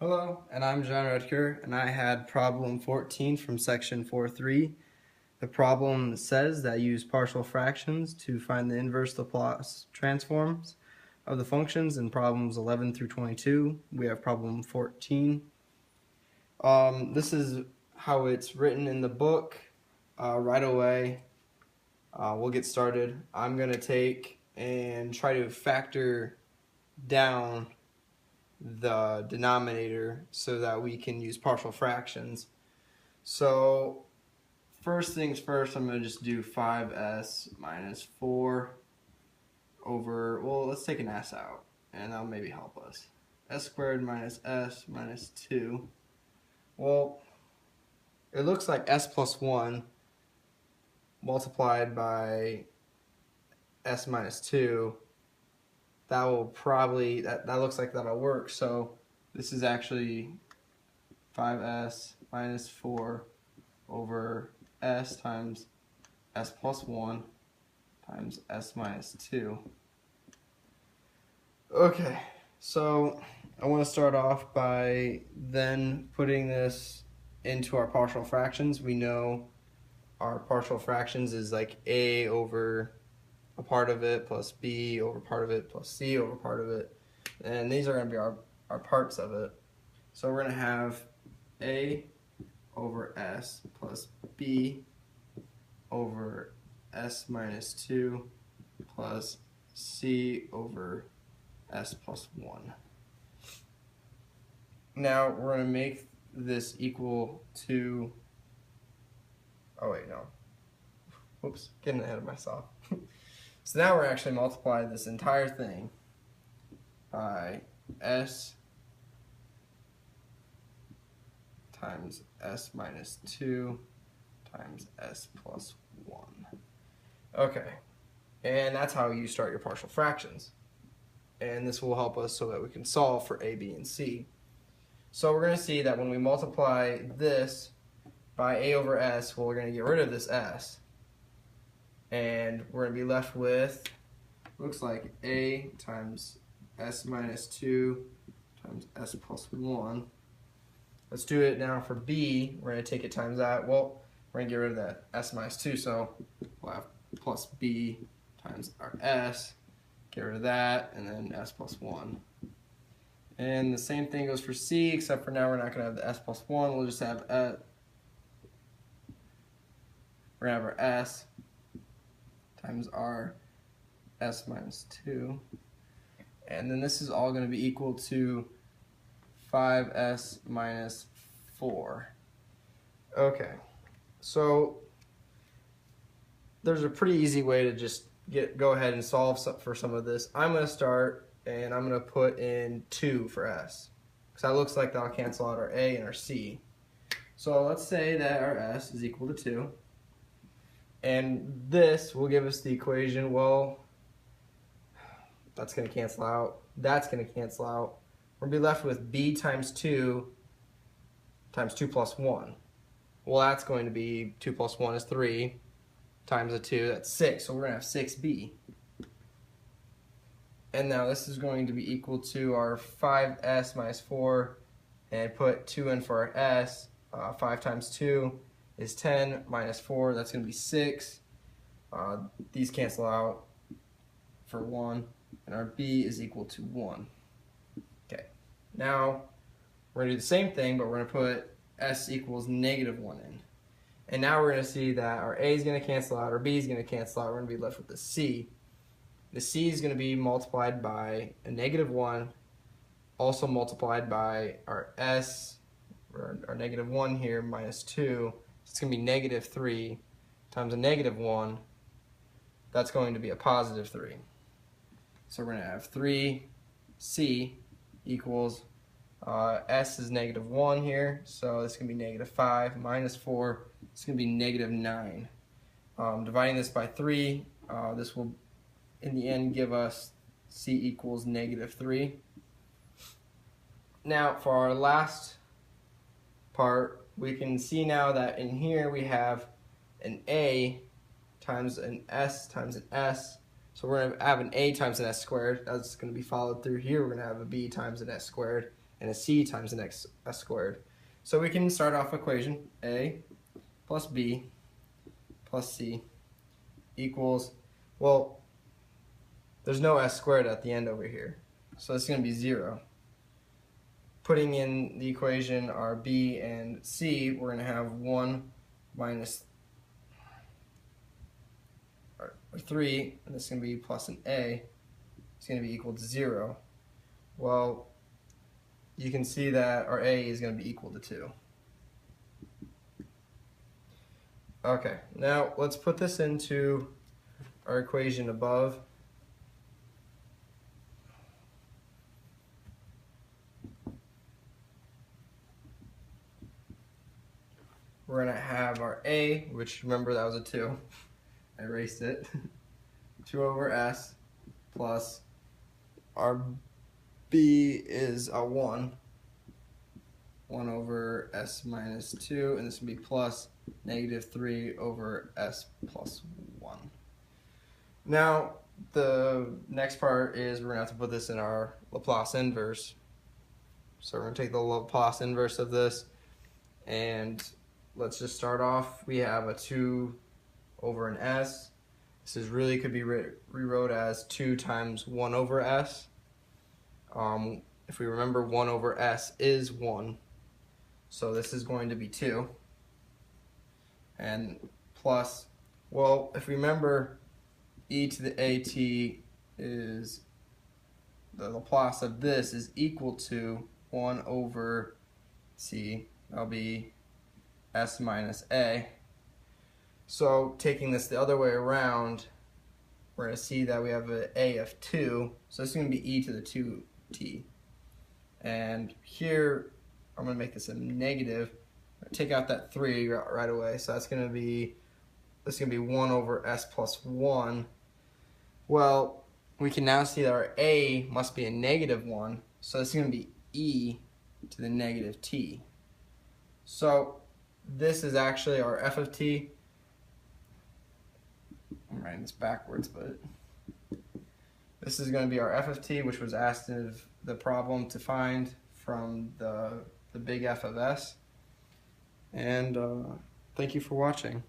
Hello, and I'm John Rutger, and I had problem 14 from section 4.3. The problem says that use partial fractions to find the inverse Laplace transforms of the functions in problems 11 through 22. We have problem 14. This is how it's written in the book. Right away, we'll get started. I'm going to take and try to factor down the denominator so that we can use partial fractions. So first things first, I'm going to just do 5s minus 4 over, well, let's take an s out, and that'll maybe help us. S squared minus s minus 2. Well, it looks like s plus 1 multiplied by s minus 2. That will probably, that looks like that'll work. So this is actually 5s minus 4 over s times s plus 1 times s minus 2. Okay, so I want to start off by then putting this into our partial fractions. We know our partial fractions is like a over a part of it plus b over part of it plus c over part of it. And these are going to be our parts of it. So we're going to have a over s plus b over s minus 2 plus c over s plus 1. Now we're going to make this equal to, oh wait, no. Whoops, getting ahead of myself. So now we're actually multiplying this entire thing by s times s minus 2 times s plus 1. Okay, and that's how you start your partial fractions. And this will help us so that we can solve for a, b, and c. So we're going to see that when we multiply this by a over s, well, we're going to get rid of this s. And we're going to be left with, looks like a times s minus 2 times s plus 1. Let's do it now for b. We're going to take it times that. Well, we're going to get rid of that s minus 2, so we'll have plus b times our s. Get rid of that, and then s plus 1. And the same thing goes for c, except for now we're not going to have the s plus 1. We'll just have we're going to have our s times our s minus 2. And then this is all going to be equal to 5s minus 4. Okay, so there's a pretty easy way to just go ahead and solve for some of this. I'm going to start and I'm going to put in 2 for s, because that looks like that'll cancel out our a and our c. So let's say that our s is equal to 2. And this will give us the equation, well, that's going to cancel out. That's going to cancel out. We're going to be left with b times 2 times 2 plus 1. Well, that's going to be 2 plus 1 is 3 times a 2, that's 6. So we're going to have 6b. And now this is going to be equal to our 5s minus 4, and put 2 in for our s. 5 times 2 is 10 minus 4, that's going to be 6. These cancel out for 1, and our b is equal to 1. Okay, now we're going to do the same thing, but we're going to put s equals negative 1 in. And now we're going to see that our a is going to cancel out, our b is going to cancel out, we're going to be left with the c. The c is going to be multiplied by a negative 1, also multiplied by our s, or our negative 1 here, minus 2. It's going to be negative 3 times a negative 1. That's going to be a positive 3. So we're going to have 3c equals, s is negative 1 here, so this is going to be negative 5 minus 4. It's going to be negative 9. Dividing this by 3, this will in the end give us c equals negative 3. Now for our last part, we can see now that in here we have an a times an s times an s. So we're going to have an a times an s squared. That's going to be followed through here. We're going to have a b times an s squared. and a c times the next s squared. So we can start off equation a plus b plus c equals, well, there's no s squared at the end over here, so it's going to be 0. Putting in the equation our b and c, we're going to have 1 minus 3, and this is going to be plus an a. It's going to be equal to 0. Well, you can see that our a is going to be equal to 2. Okay, now let's put this into our equation above. We're going to have our a, which remember that was a 2. I erased it. 2 over s plus our b is a 1. 1 over s minus 2, and this will be plus negative 3 over s plus 1. Now, the next part is we're going to have to put this in our Laplace inverse. So we're going to take the Laplace inverse of this, and let's just start off. We have a 2 over an s. This is really could be rewrote as 2 times 1 over s. If we remember, 1 over s is 1. So this is going to be 2. And plus, well, if we remember, e to the at is, the Laplace of this is equal to 1 over c. That'll be s minus a. So taking this the other way around, we're going to see that we have an a of 2. So this is going to be e to the 2t. And here, I'm going to make this a negative. Take out that 3 right away. So that's going to be, this is going to be 1 over s plus 1. Well, we can now see that our a must be a negative 1. So this is going to be e to the negative t. So this is actually our f of t. I'm writing this backwards, but this is going to be our f of t, which was asked in the problem to find from the big F of s. And thank you for watching.